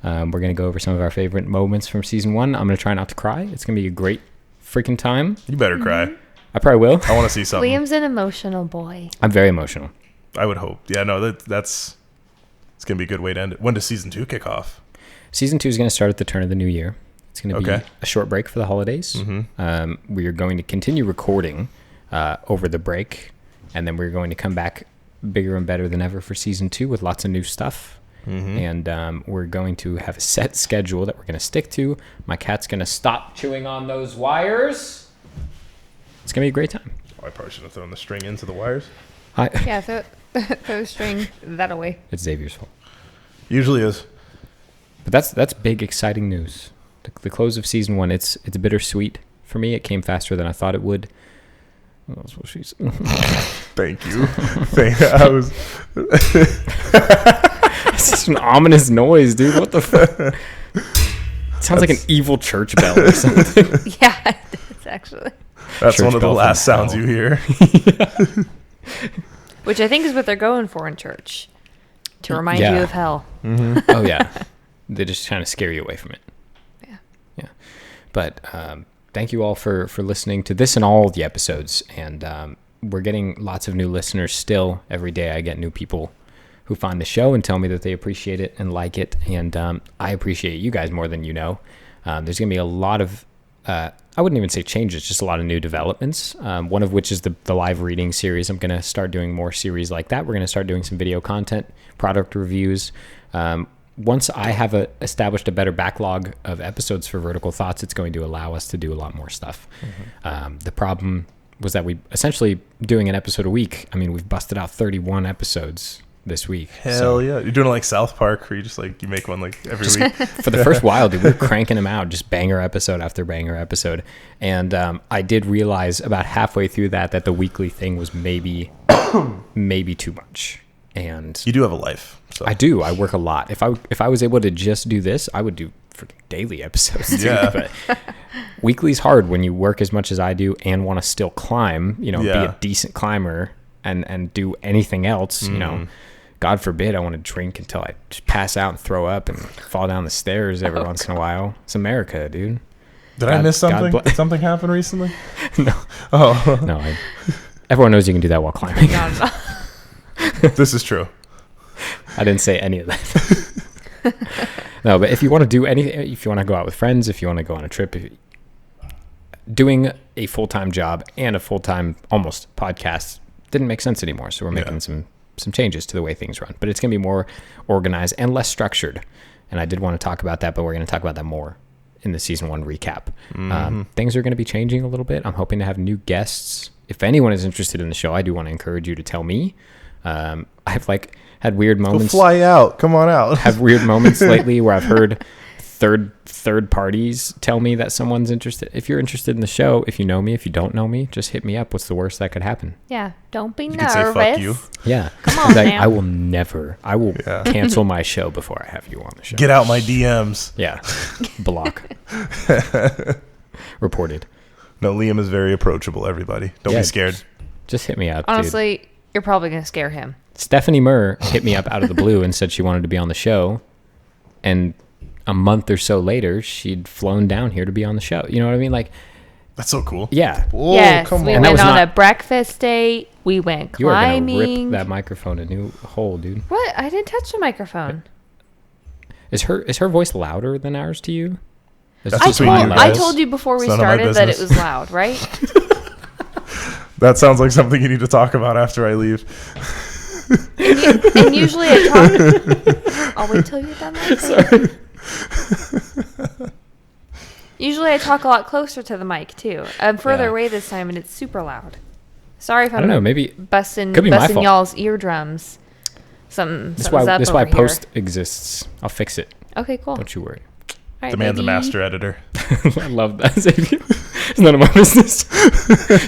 We're going to go over some of our favorite moments from season 1. I'm going to try not to cry. It's going to be a great freaking time. You better cry. I probably will. I want to see something. Liam's an emotional boy. I'm very emotional. I would hope. Yeah, no, that's it's gonna be a good way to end it. When does season 2 kick off? Season 2 is going to start at the turn of the new year. It's going to be Okay. a short break for the holidays. We are going to continue recording over the break, and then we're going to come back bigger and better than ever for season 2 with lots of new stuff. And we're going to have a set schedule that we're going to stick to. My cat's going to stop chewing on those wires. It's going to be a great time. Oh, I probably should have thrown the string into the wires. Hi. Yeah, throw the string that away. It's Xavier's fault. Usually is. But that's big, exciting news. The close of season 1, it's bittersweet for me. It came faster than I thought it would. That's what she's. Thank you. I was. It's just an ominous noise, dude. What the fuck? Sounds like an evil church bell or something. Yeah, it's actually. That's Church one of the bell last from sounds hell. you hear. Which I think is what they're going for in church. To remind you of hell. Mm-hmm. Oh, yeah. They just trying to scare you away from it. Yeah. Yeah. But thank you all for listening to this and all the episodes. And we're getting lots of new listeners still. Every day I get new people who find the show and tell me that they appreciate it and like it. And I appreciate you guys more than you know. There's going to be a lot of, I wouldn't even say changes, just a lot of new developments. One of which is the live reading series. I'm going to start doing more series like that. We're going to start doing some video content, product reviews. Once I have established a better backlog of episodes for Vertical Thoughts, it's going to allow us to do a lot more stuff. Mm-hmm. The problem was that we essentially doing an episode a week. I mean, we've busted out 31 episodes this week. Hell yeah. You're doing it like South Park where you just like, you make one like every week. For the first while, dude, we were cranking them out, just banger episode after banger episode. And I did realize about halfway through that the weekly thing was maybe too much. And You do have a life. So. I do. I work a lot. If I was able to just do this, I would do freaking daily episodes. Dude. Yeah. But weekly's hard when you work as much as I do and want to still climb, be a decent climber and do anything else, God forbid I want to drink until I just pass out and throw up and fall down the stairs every once in a while. It's America, dude. Did I miss something? Did something happen recently? No. Oh. No. Everyone knows you can do that while climbing. No. This is true. I didn't say any of that. No, but if you want to do anything, if you want to go out with friends, if you want to go on a trip, doing a full-time job and a full-time almost podcast didn't make sense anymore. So we're making some changes to the way things run, but it's going to be more organized and less structured. And I did want to talk about that, but we're going to talk about that more in the season 1 recap. Mm-hmm. Things are going to be changing a little bit. I'm hoping to have new guests. If anyone is interested in the show, I do want to encourage you to tell me. I've had weird moments. Go fly out. Come on out. Have weird moments lately where I've heard third parties tell me that someone's interested. If you're interested in the show, if you know me, if you don't know me, just hit me up. What's the worst that could happen? Yeah, don't be You nervous. could say fuck you. Yeah. Come on, man. I will cancel my show before I have you on the show. Get out my DMs. Yeah. Block. Reported. No, Liam is very approachable, everybody. Don't be scared. Just hit me up, Honestly, dude. you're probably going to scare him. Stephanie Murr hit me up out of the blue and said she wanted to be on the show. And a month or so later, she'd flown down here to be on the show. You know what I mean? Like, that's so cool. Yeah. Whoa, yes, come we on. went on a breakfast date. We went You are going to climbing. rip that microphone a new hole, dude. What? I didn't touch the microphone. Is her voice louder than ours to you? I told you before we It's none of my started that it business. was loud, right? That sounds like something you need to talk about after I leave. And usually I talk. I'll wait till you're done. Sorry. Usually I talk a lot closer to the mic too. I'm further away this time, and it's super loud. Sorry if I'm I don't know. Maybe busting could be my fault. y'all's eardrums. Something's up This is over why here. post exists. I'll fix it. Okay, cool. Don't you worry. All right, The man's a baby. master editor. I love that, Xavier. It's none of my business.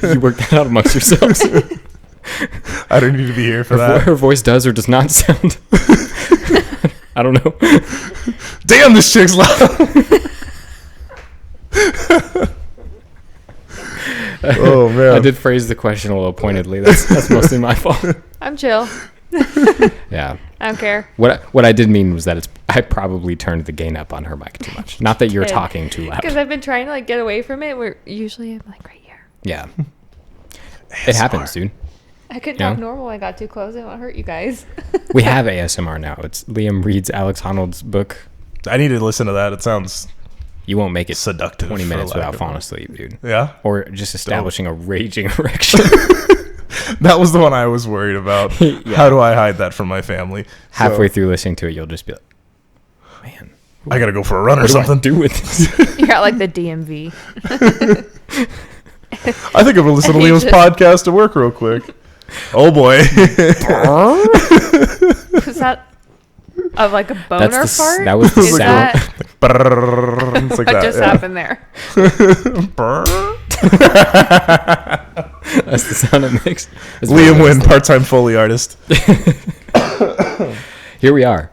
You work that out amongst yourselves. I don't need to be here for that. Her voice does or does not sound. I don't know. Damn, this chick's loud. Oh man, I did phrase the question a little pointedly. That's mostly my fault. I'm chill. Yeah. I don't care. What I did mean was that I probably turned the gain up on her mic too much. Not that you're talking too loud. Because I've been trying to get away from it. Where usually I'm right here. Yeah. It happens, dude. I couldn't talk normal when I got too close. I don't want to hurt you guys. We have ASMR now. It's Liam reads Alex Honnold's book. I need to listen to that. It sounds You won't make it seductive. 20 for minutes lack without of falling a- asleep, dude. Yeah, Or just establishing a raging erection. that was the one I was worried about. Yeah. How do I hide that from my family? Halfway So, through listening to it, you'll just be like, man, I gotta go for a run or what do I something. do with this? You're at the DMV. I think I'm gonna listen to You Liam's just- podcast to work real quick. Oh boy. Was that of a boner fart? That was the Is sound. that It's like what that. just yeah. happened there? That's the sound it makes. Liam Wynn, part-time Foley artist. Here we are,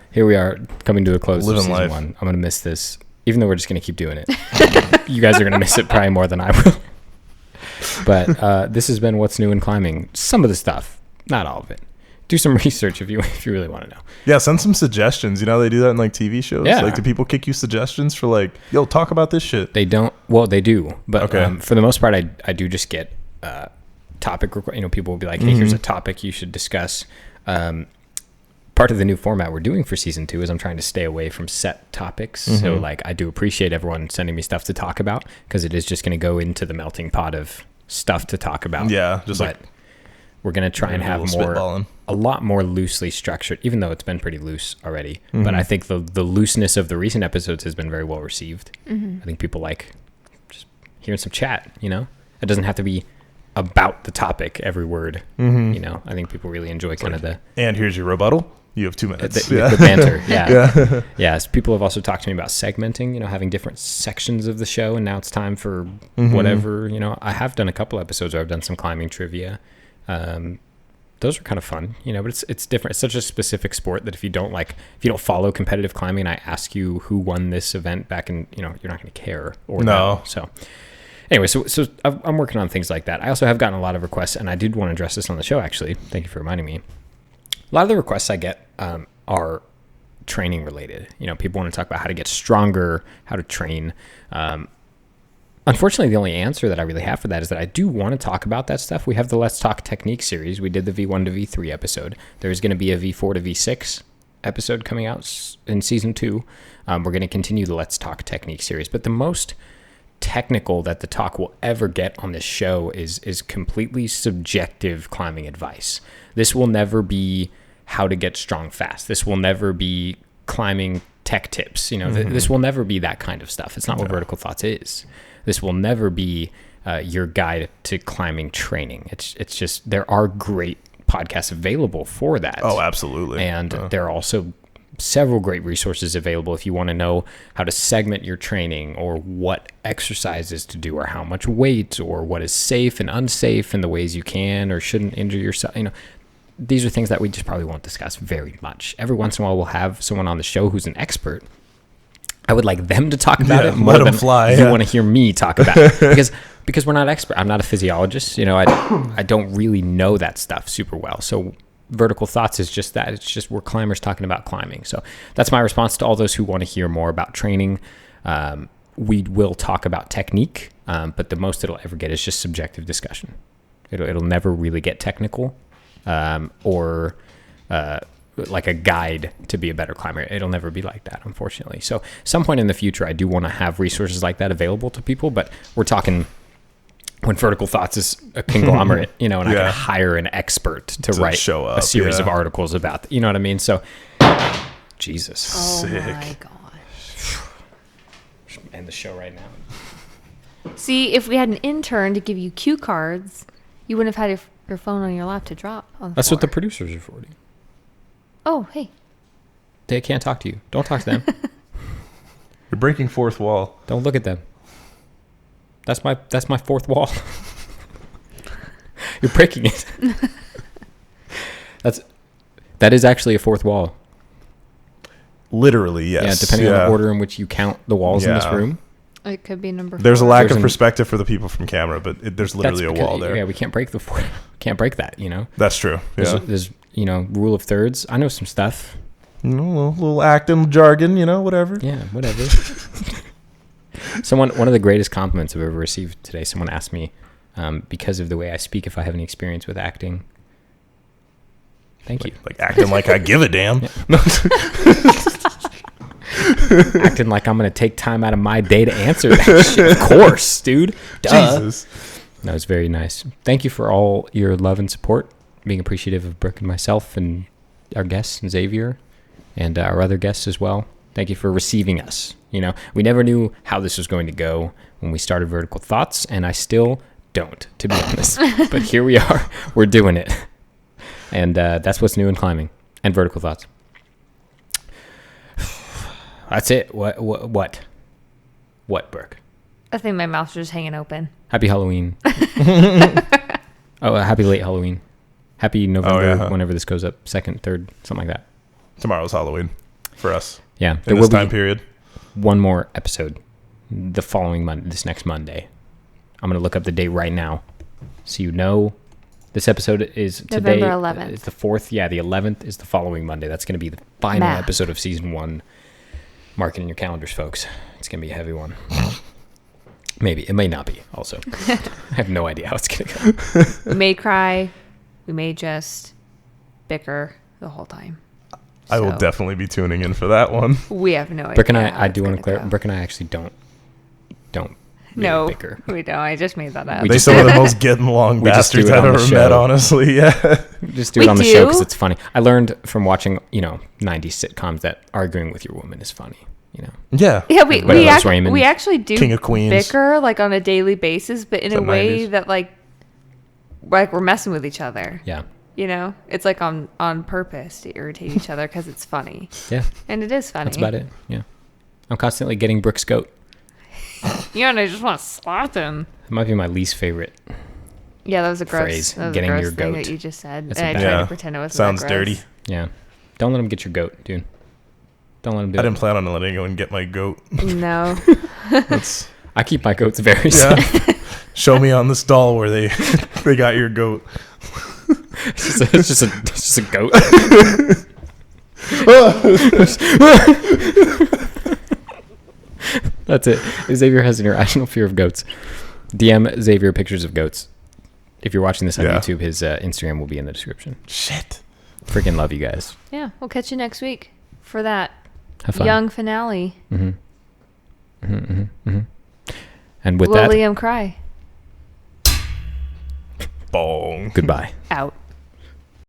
coming to a close Living of season life. 1. I'm going to miss this, even though we're just going to keep doing it. You guys are going to miss it probably more than I will. But this has been What's New in Climbing. Some of the stuff, not all of it. Do some research if you really want to know. Yeah, send some suggestions. You know they do that in like TV shows. Yeah. Like, do people kick you suggestions for like, yo, talk about this shit? They don't. Well, they do, but Okay. for the most part, I do just get topic. People will be like, "Hey, here's a topic you should discuss." Part of the new format we're doing for season 2 is I'm trying to stay away from set topics. So like, I do appreciate everyone sending me stuff to talk about, because it is just going to go into the melting pot of stuff to talk about. Yeah, just but like we're going to try and have spitballing. a lot more loosely structured, even though it's been pretty loose already. But I think the looseness of the recent episodes has been very well received. I think people like just hearing some chat, It doesn't have to be about the topic, every word, I think people really enjoy kind of the... And here's your rebuttal. You have 2 minutes. The banter, yeah. Yes, people have also talked to me about segmenting, having different sections of the show, and now it's time for whatever, I have done a couple episodes where I've done some climbing trivia. Those are kind of fun, but it's different. It's such a specific sport that if you don't follow competitive climbing, and I ask you who won this event back in, you're not going to care. Or No. know. So anyway, so I'm working on things like that. I also have gotten a lot of requests, and I did want to address this on the show, actually. Thank you for reminding me. A lot of the requests I get are training related. People want to talk about how to get stronger, how to train. Unfortunately, the only answer that I really have for that is that I do want to talk about that stuff. We have the Let's Talk Technique series. We did the V1 to V3 episode. There's going to be a V4 to V6 episode coming out in season 2. We're going to continue the Let's Talk Technique series. But the most technical that the talk will ever get on this show is completely subjective climbing advice. This will never be how to get strong fast. This will never be climbing tech tips. This will never be that kind of stuff. It's not what Vertical Thoughts is. This will never be your guide to climbing training. It's just, there are great podcasts available for that. Oh, absolutely. And there are also several great resources available if you want to know how to segment your training, or what exercises to do, or how much weight, or what is safe and unsafe, and the ways you can or shouldn't injure yourself. These are things that we just probably won't discuss very much. Every once in a while, we'll have someone on the show who's an expert. I would like them to talk about it more than you want to hear me talk about it. Because we're not expert. I'm not a physiologist. I don't really know that stuff super well. So Vertical Thoughts is just that. It's just we're climbers talking about climbing. So that's my response to all those who want to hear more about training. We will talk about technique, but the most it'll ever get is just subjective discussion. It'll never really get technical, or like a guide to be a better climber. It'll never be like that, unfortunately. So some point in the future, I do want to have resources like that available to people, but we're talking when Vertical Thoughts is a conglomerate, and I can hire an expert to write a series of articles about, you know what I mean? So, Jesus. Oh Sick. my gosh. End the show right now. See, if we had an intern to give you cue cards, you wouldn't have had your phone on your lap to drop on the That's floor. what the producers are for. Oh, hey. They can't talk to you. Don't talk to them. You're breaking fourth wall. Don't look at them. That's my fourth wall. You're breaking it. That is actually a fourth wall. Literally, yes. Yeah, depending on the order in which you count the walls in this room. It could be number 4. There's a lack of perspective for the people from camera, but there's literally a wall there. Yeah, we can't break can't break that, That's true. Yeah. There's rule of thirds. I know some stuff. A little acting jargon, whatever. Yeah, whatever. One of the greatest compliments I've ever received today, someone asked me, because of the way I speak, if I have any experience with acting. Thank you. Like acting like I give a damn. Acting like I'm going to take time out of my day to answer that shit. Of course, dude. Duh. Jesus. That was very nice. Thank you for all your love and support, being appreciative of Brooke and myself and our guests and Xavier and our other guests as well. Thank you for receiving us. We never knew how this was going to go when we started Vertical Thoughts, and I still don't, to be honest. But here we are. We're doing it. And that's what's new in climbing and Vertical Thoughts. That's it. What, Brooke? I think my mouth's just hanging open. Happy Halloween. Oh, happy late Halloween. Happy November, yeah. whenever this goes up, 2nd, 3rd, something like that. Tomorrow's Halloween for us. Yeah, In this time period. one more episode the following Monday, this next Monday. I'm going to look up the date right now. So you know, this episode is today. November 11th. It's the 4th. Yeah, the 11th is the following Monday. That's going to be the final episode of season 1. Mark it in your calendars, folks. It's going to be a heavy one. Maybe. It may not be, also. I have no idea how it's going to go. We may cry. We may just bicker the whole time. I will definitely be tuning in for that one. We have no idea. Brick and I do want to clarify. Brick and I actually don't No, bicker. we don't. I just made that up. They some of the most getting along We just do bastards it I've on the ever show. met, honestly. Yeah. Just do We it on the show because do? it's funny. I learned from watching, 90s sitcoms that arguing with your woman is funny. Yeah. Yeah, Lois Raymond, we actually do King of Queens. bicker like on a daily basis, but in The a way 90s. that like we're messing with each other. Yeah. It's like on purpose to irritate each other because it's funny, Yeah. and it is funny. That's about it. Yeah. I'm constantly getting Brick's goat. And I just want to slap him. It might be my least favorite. Yeah, that was a gross. Phrase, That was getting a gross your thing goat. that you just said, That's and a I bad- tried Yeah. to pretend it was Sounds dirty. Yeah. Don't let him get your goat, dude. Don't let him do I it. didn't plan on letting anyone get my goat. No, That's I keep my goats very yeah. safe. Show me on this doll where they they got your goat. It's just a goat. That's it. Xavier has an irrational fear of goats. DM Xavier pictures of goats. If you're watching this on Yeah. YouTube, his Instagram will be in the description. Shit. Freaking love you guys. yeah, we'll catch you next week for that Have fun. young finale. And with Will that, Liam cry? Bong. goodbye. Out.